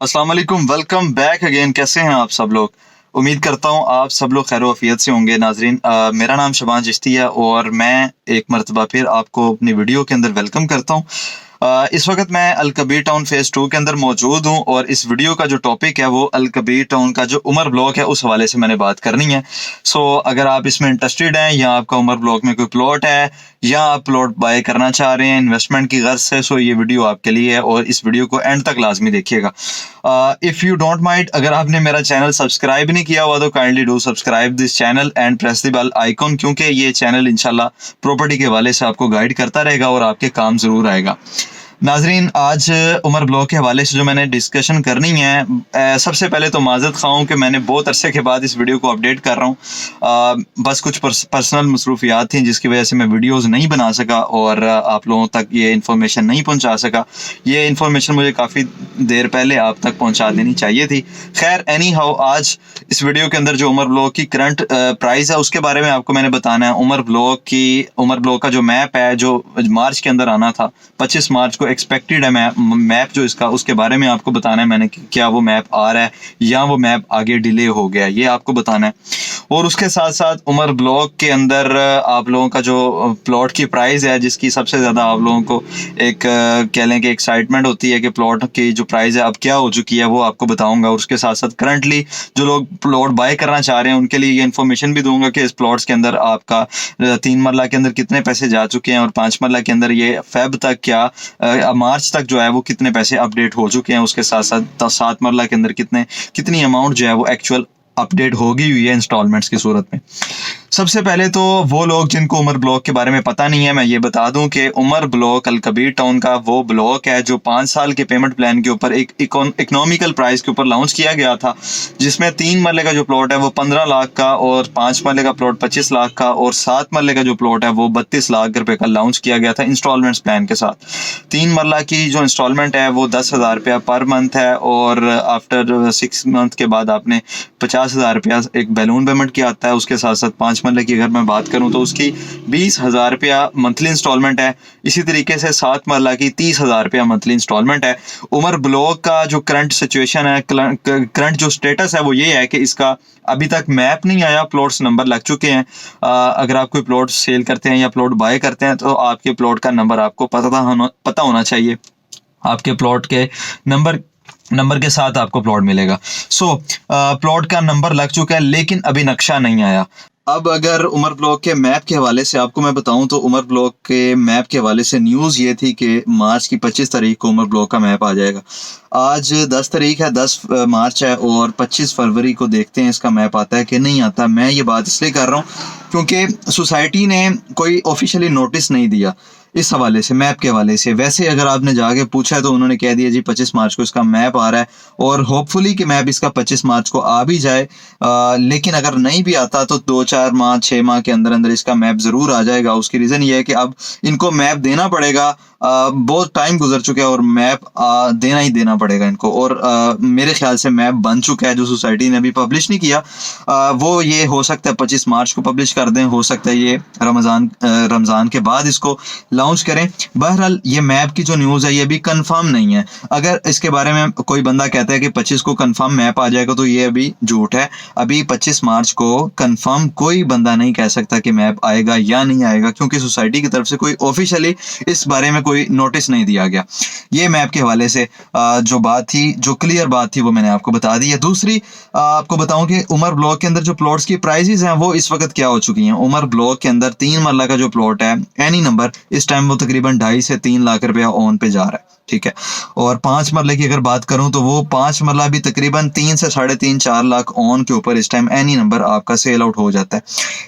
अस्सलाम वालेकुम, welcome back again. कैसे हैं आप सब लोग? उम्मीद करता हूँ आप सब लोग खैर आफियत से होंगे। नाजरीन, मेरा नाम शबान चिश्ती है और मैं एक मरतबा फिर आपको अपनी वीडियो के अंदर वेलकम करता हूँ। इस वक्त मैं अल कबीर टाउन फेज़ 2 के अंदर मौजूद हूँ और इस वीडियो का जो टॉपिक है वो अल कबीर टाउन का जो उमर ब्लॉक है उस हवाले से मैंने बात करनी है। अगर आप इसमें इंटरेस्टेड हैं या आपका उमर ब्लॉक में कोई प्लॉट है या आप प्लॉट बाय करना चाह रहे हैं इन्वेस्टमेंट की गर्ज से, ये वीडियो आपके लिए है और इस वीडियो को एंड तक लाजमी देखिएगा। इफ़ यू डोंट माइंड, अगर आपने मेरा चैनल सब्सक्राइब नहीं किया हुआ तो kindly do subscribe this channel and press the bell icon, क्योंकि ये चैनल इंशाल्लाह प्रॉपर्टी के हवाले से आपको गाइड करता रहेगा और आपके काम ज़रूर आएगा। नाजरीन, आज उमर ब्लॉक के हवाले से जो मैंने डिस्कशन करनी है, सबसे पहले तो माजरत ख़्वाह हूँ कि मैंने बहुत अरसे के बाद इस वीडियो को अपडेट कर रहा हूँ। बस कुछ पर्सनल मसरूफियात थी जिसकी वजह से मैं वीडियोस नहीं बना सका और आप लोगों तक ये इन्फॉर्मेशन नहीं पहुँचा सका। ये इन्फॉर्मेशन मुझे काफ़ी देर पहले आप तक पहुँचा देनी चाहिए थी। खैर, एनी हाउ, आज इस वीडियो के अंदर जो उमर ब्लॉक की करंट प्राइस है उसके बारे में आपको मैंने बताना है। उमर ब्लॉक का जो मैप है जो मार्च के अंदर आना था, 25 मार्च को एक्सपेक्टेड है मैप जो इसका, उसके बारे में आपको बताना है मैंने कि क्या वो मैप आ रहा है या वो मैप आगे डिले हो गया है, ये आपको बताना है। और उसके साथ साथ उमर ब्लॉक के अंदर आप लोगों का जो प्लॉट की प्राइस है जिसकी सबसे ज़्यादा आप लोगों को एक कह लें कि एक्साइटमेंट होती है कि प्लॉट की जो प्राइस है अब क्या हो चुकी है, वो आपको बताऊंगा। और उसके साथ साथ करंटली जो लोग प्लॉट बाय करना चाह रहे हैं उनके लिए ये इन्फॉर्मेशन भी दूंगा कि इस प्लॉट्स के अंदर आपका 3 मरला के अंदर कितने पैसे जा चुके हैं और 5 मरला के अंदर ये फेब तक क्या मार्च तक जो है वो कितने पैसे अपडेट हो चुके हैं। उसके साथ साथ 7 मरला के अंदर कितनी अमाउंट जो है वो एक्चुअल अपडेट होगी हुई है इंस्टॉलमेंट्स की सूरत में। सबसे पहले तो वो लोग जिनको उमर ब्लॉक के बारे में पता नहीं है, मैं ये बता दूं कि उमर ब्लॉक अल कबीर टाउन का वो ब्लॉक है जो 5 साल के पेमेंट प्लान के ऊपर एक इकोनॉमिकल प्राइस के ऊपर लॉन्च किया गया था, जिसमें 3 मरले का जो प्लॉट है वो 15 लाख का और 5 मरले का प्लॉट 25 लाख का और 7 मरले का जो प्लॉट है वो 32 लाख रुपए का लॉन्च किया गया था इंस्टॉलमेंट्स प्लान के साथ। 3 मरला की जो इंस्टॉलमेंट है वो 10,000 रुपया पर मंथ है और आफ्टर 6 मंथ के बाद आपने 50,000 रुपया एक बैलून पेमेंट किया आता है। उसके साथ साथ 5 मरले की अगर मैं बात करूं तो उसकी 20,000 रुपया मंथली इंस्टॉलमेंट है। इसी तरीके से 7 मरला की 30,000 रुपया मंथली इंस्टॉलमेंट है। उमर ब्लॉक का जो करंट सिचुएशन है, करंट जो स्टेटस है वो ये है कि इसका अभी तक मैप नहीं आया, प्लॉट्स नंबर लग चुके हैं। अगर आप कोई प्लॉट सेल करते हैं या प्लॉट बाय करते हैं तो आपके प्लॉट का नंबर आपको पता होना चाहिए। आपके प्लॉट के नंबर के साथ आपको प्लॉट मिलेगा। प्लॉट का नंबर लग चुका है लेकिन अभी नक्शा नहीं आया। अब अगर उमर ब्लॉक के मैप के हवाले से आपको मैं बताऊं तो उमर ब्लॉक के मैप के हवाले से न्यूज़ ये थी कि मार्च की 25 तारीख को उमर ब्लॉक का मैप आ जाएगा। आज 10 तारीख है, 10 मार्च है और 25 फरवरी को देखते हैं इसका मैप आता है कि नहीं आता। मैं ये बात इसलिए कर रहा हूँ क्योंकि सोसाइटी ने कोई ऑफिशियली नोटिस नहीं दिया इस हवाले से, मैप के हवाले से। वैसे अगर आपने जाके पूछा है तो उन्होंने कह दिया जी 25 मार्च को इसका मैप आ रहा है और होपफुली कि मैप इसका 25 मार्च को आ भी जाए। लेकिन अगर नहीं भी आता तो 2-4 माह 6 माह के अंदर अंदर इसका मैप ज़रूर आ जाएगा। उसकी रीज़न ये है कि अब इनको मैप देना पड़ेगा। बहुत टाइम गुजर चुका है और मैप देना ही देना पड़ेगा इनको। और मेरे ख्याल से मैप बन चुका है, जो सोसाइटी ने अभी पब्लिश नहीं किया वो ये हो सकता है 25 मार्च को पब्लिश कर दें, हो सकता है ये रमज़ान के बाद इसको लॉन्च करें। बहरहाल ये मैप की जो न्यूज़ है ये अभी कंफर्म नहीं है। अगर इसके बारे में कोई बंदा कहता है कि 25 को कंफर्म मैप आ जाएगा तो ये अभी झूठ है। अभी 25 मार्च को कंफर्म कोई बंदा नहीं कह सकता कि मैप आएगा या नहीं आएगा, क्योंकि सोसाइटी की तरफ से कोई ऑफिशियली इस बारे में कोई नोटिस नहीं दिया गया। ये मैप के हवाले से जो बात थी, जो क्लियर बात थी, वो मैंने आपको बता दी है। दूसरी आपको बताऊं कि उमर ब्लॉक के अंदर जो प्लॉट्स की प्राइसेस हैं वो इस वक्त क्या हो चुकी हैं। उमर ब्लॉक के अंदर 3 मरला का जो प्लॉट है एनी नंबर, इस टाइम वो तकरीबन 2.5 से 3 लाख रुपया ऑन पे जा रहा है, ठीक है। और 5 मरले की अगर बात करूं तो वो 5 मरला भी तकरीबन 3 से 3.5-4 लाख ऑन के ऊपर इस टाइम एनी नंबर आपका सेल आउट हो जाता है।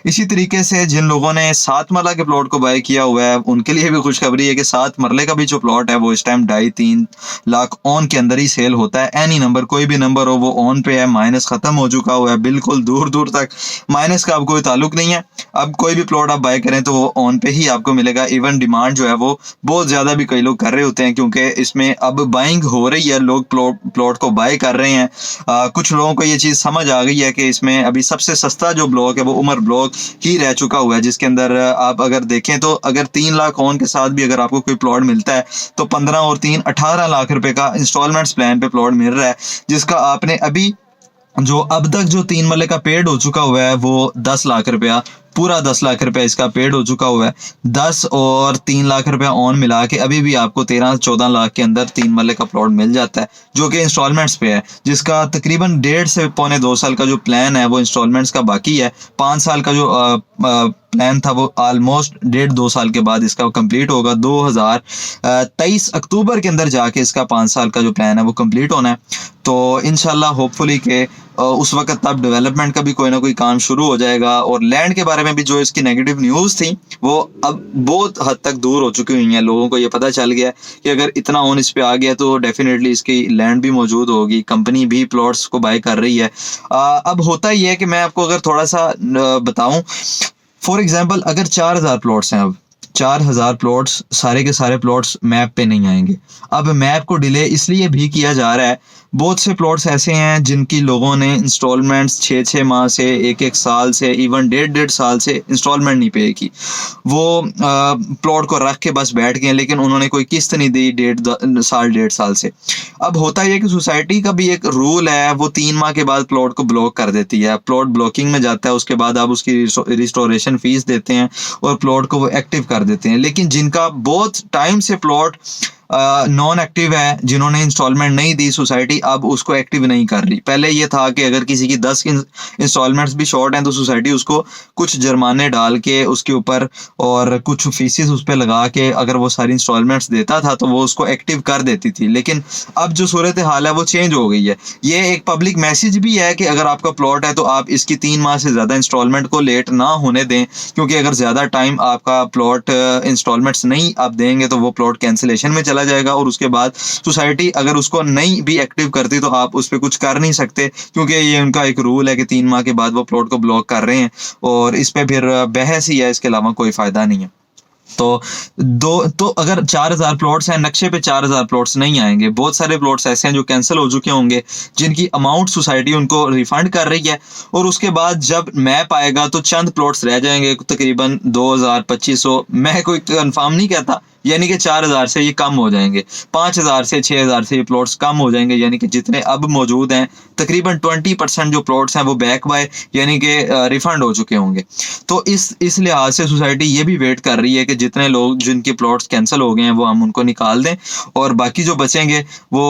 इसी तरीके से जिन लोगों ने 7 मरला के प्लॉट को बाय किया हुआ है उनके लिए भी खुशखबरी है कि 7 मरले का भी जो प्लॉट है वो इस टाइम 2.5-3 लाख ऑन के अंदर ही सेल होता है। एनी नंबर, कोई भी नंबर हो, वो ऑन पे है। माइनस खत्म हो चुका हुआ है, बिल्कुल दूर दूर तक माइनस का अब कोई ताल्लुक नहीं है। अब कोई भी प्लॉट आप बाय करें तो वो ऑन पे ही आपको मिलेगा। इवन डिमांड जो है वो बहुत ज़्यादा भी कई लोग कर रहे होते हैं, क्योंकि इसमें अब बाइंग हो रही है, लोग प्लॉट को बाय कर रहे हैं। कुछ लोगों को ये चीज़ समझ आ गई है कि इसमें अभी सबसे सस्ता जो ब्लॉक है वो उमर ब्लॉक ही रह चुका हुआ है, जिसके अंदर आप अगर देखें तो अगर 3 लाख ऑन के साथ भी अगर आपको कोई प्लॉट मिलता है तो 15 और 3 18 लाख रुपए का इंस्टॉलमेंट्स प्लान पे प्लॉट मिल रहा है, जिसका आपने अभी जो अब तक जो 3 मरले का पेड हो चुका हुआ है वो 10 लाख रुपया, पूरा 10 लाख रुपया इसका पेड हो चुका हुआ है। 10 और 3 लाख रुपया ऑन मिला के अभी भी आपको 13-14 लाख के अंदर 3 मरले का प्लॉट मिल जाता है, जो कि इंस्टॉलमेंट्स पे है, जिसका तकरीबन 1.5 से पौने 2 साल का जो प्लान है वो इंस्टॉलमेंट्स का बाकी है। 5 साल का जो प्लान था वो ऑलमोस्ट 1.5-2 साल के बाद इसका कंप्लीट होगा। 2023 अक्टूबर के अंदर जाके इसका 5 साल का जो प्लान है वो कंप्लीट होना है। तो इंशाल्लाह होपफुली के उस वक्त तब डेवलपमेंट का भी कोई ना कोई काम शुरू हो जाएगा, और लैंड के बारे में भी जो इसकी नेगेटिव न्यूज़ थी वो अब बहुत हद तक दूर हो चुकी हुई हैं। लोगों को ये पता चल गया कि अगर इतना ऑन इस पे आ गया तो डेफिनेटली इसकी लैंड भी मौजूद होगी, कंपनी भी प्लॉट्स को बाय कर रही है। अब होता ही है कि मैं आपको अगर थोड़ा सा बताऊं, फॉर एग्जाम्पल अगर 4000 प्लॉट्स हैं, अब 4000 प्लॉट्स सारे के सारे प्लॉट्स मैप पे नहीं आएंगे। अब मैप को डिले इसलिए भी किया जा रहा है, बहुत से प्लॉट्स ऐसे हैं जिनकी लोगों ने इंस्टॉलमेंट्स 6-6 माह से, 1-1 साल से, इवन 1.5-1.5 साल से इंस्टॉलमेंट नहीं पे की। वो प्लॉट को रख के बस बैठ गए, लेकिन उन्होंने कोई किस्त नहीं दी 1.5 साल से। अब होता है कि सोसाइटी का भी एक रूल है, वो 3 माह के बाद प्लॉट को ब्लॉक कर देती है, प्लॉट ब्लॉकिंग में जाता है, उसके बाद आप उसकी रिस्टोरेशन फीस देते हैं और प्लॉट को वो एक्टिव कर देते हैं। लेकिन जिनका बहुत टाइम से प्लॉट नॉन एक्टिव है, जिन्होंने इंस्टॉलमेंट नहीं दी, सोसाइटी अब उसको एक्टिव नहीं कर रही। पहले ये था कि अगर किसी की 10 इंस्टॉलमेंट्स भी शॉर्ट हैं तो सोसाइटी उसको कुछ जुर्माने डाल के उसके ऊपर और कुछ फीसेस उस पर लगा के अगर वो सारी इंस्टॉलमेंट्स देता था तो वो उसको एक्टिव कर देती थी। लेकिन अब जो सूरत हाल है वो चेंज हो गई है। ये एक पब्लिक मैसेज भी है कि अगर आपका प्लॉट है तो आप इसकी 3 माह से ज़्यादा इंस्टॉलमेंट को लेट ना होने दें, क्योंकि अगर ज़्यादा टाइम आपका प्लॉट इंस्टॉलमेंट्स नहीं आप देंगे तो वो प्लॉट कैंसिलेशन में चला जाएगा, और उसके बाद सोसाइटी अगर उसको नहीं भी एक्टिव करती तो आप उस पर कुछ कर नहीं सकते, क्योंकि ये उनका एक रूल है कि 3 माह के बाद वो प्लॉट को ब्लॉक कर रहे हैं, और इस पे फिर बहस ही है, इसके अलावा कोई फायदा नहीं है। तो अगर 4000 प्लॉट्स हैं, नक्शे पे 4000 प्लॉट्स नहीं आएंगे। बहुत सारे प्लॉट्स ऐसे हैं जो कैंसिल हो चुके होंगे, जिनकी अमाउंट सोसाइटी उनको रिफंड कर रही है, और उसके बाद जब मैप आएगा तो चंद प्लॉट्स रह जाएंगे, तकरीबन 2000-2500, मैं कोई कंफर्म नहीं कहता, यानी कि 4000 से ये कम हो जाएंगे, 5000 से 6000 से ये प्लॉट्स कम हो जाएंगे, यानी कि जितने अब मौजूद हैं तकरीबन 20% जो प्लॉट्स हैं वो बैक बाय यानी कि रिफंड हो चुके होंगे। तो इस लिहाज से सोसाइटी ये भी वेट कर रही है कि जितने लोग जिनके प्लॉट्स कैंसिल हो गए हैं वो हम उनको निकाल दें, और बाकी जो बचेंगे वो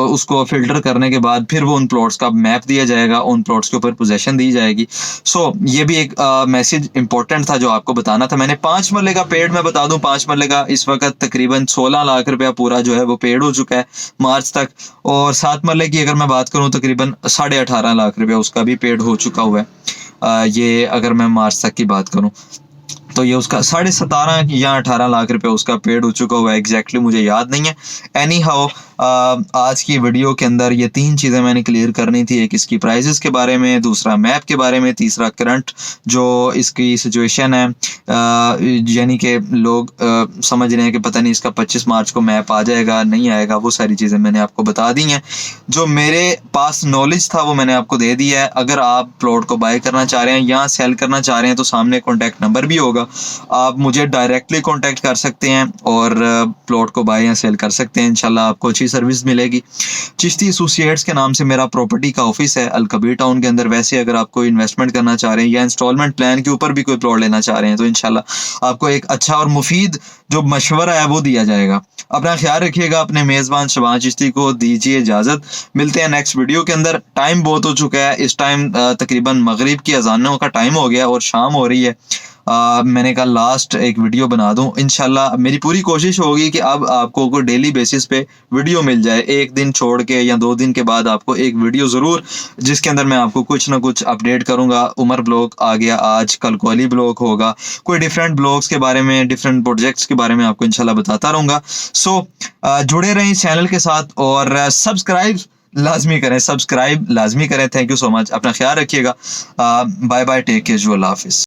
उसको फिल्टर करने के बाद फिर वो उन प्लॉट्स का मैप दिया जाएगा, उन प्लॉट्स के ऊपर पोजेशन दी जाएगी। सो ये भी एक मैसेज इंपॉर्टेंट था जो आपको बताना था। मैंने 5 मरले का पेड़ मैं बता दूं, 5 मरले का इस वक्त तकरीबन 16 लाख रुपया पूरा जो है वो पेड हो चुका है मार्च तक, और 7 मरले की अगर मैं बात करूं तकरीबन 18.5 लाख रुपया उसका भी पेड हो चुका हुआ है। ये अगर मैं मार्च तक की बात करूं तो ये उसका 17.5 या 18 लाख रुपए उसका पेड हो चुका हुआ है, एग्जैक्टली मुझे याद नहीं है। एनी हाउ आज की वीडियो के अंदर ये 3 चीज़ें मैंने क्लियर करनी थी, एक इसकी प्राइजेस के बारे में, दूसरा मैप के बारे में, तीसरा करंट जो इसकी सिचुएशन है, यानी कि लोग समझ रहे हैं कि पता नहीं इसका 25 मार्च को मैप आ जाएगा नहीं आएगा, वो सारी चीज़ें मैंने आपको बता दी हैं। जो मेरे पास नॉलेज था वो मैंने आपको दे दिया है। अगर आप प्लॉट को बाय करना चाह रहे हैं या सेल करना चाह रहे हैं तो सामने कॉन्टैक्ट नंबर भी होगा, आप मुझे डायरेक्टली कॉन्टैक्ट कर सकते हैं और प्लॉट को बाय या सेल कर सकते हैं। इंशाल्लाह आपको अच्छी सर्विस मिलेगी। चिश्ती एसोसिएट्स के नाम से मेरा प्रॉपर्टी का ऑफिस है अलकबीर टाउन के अंदर। वैसे अगर आप कोई इन्वेस्टमेंट करना चाह रहे हैं या इंस्टॉलमेंट प्लान के ऊपर भी कोई प्लॉट लेना चाह रहे हैं तो इंशाल्लाह आपको एक अच्छा और मुफीद जो मशवरा है वो दिया जाएगा। अपना ख्याल रखिएगा। अपने मेज़बान शबान चिश्ती को दीजिए इजाज़त। मिलते हैं नेक्स्ट वीडियो के अंदर। टाइम बहुत हो चुका है, इस टाइम तकरीबन मगरिब की अजानों का टाइम हो गया और शाम हो रही है। मैंने कहा लास्ट एक वीडियो बना दूं। इंशाल्लाह मेरी पूरी कोशिश होगी कि अब आपको कोई डेली बेसिस पे वीडियो मिल जाए, एक दिन छोड़ के या 2 दिन के बाद आपको एक वीडियो ज़रूर, जिसके अंदर मैं आपको कुछ ना कुछ अपडेट करूंगा। उमर ब्लॉग आ गया आज, कल कोहली ब्लॉग होगा, कोई डिफरेंट ब्लॉग्स के बारे में, डिफरेंट प्रोजेक्ट्स के बारे में आपको इंशाल्लाह बताता रहूँगा। सो जुड़े रहें इस चैनल के साथ और सब्सक्राइब लाजमी करें, सब्सक्राइब लाजमी करें। Thank you so much. अपना ख्याल रखिएगा। बाय बाय, टेक केयर, अल्लाह हाफिज़।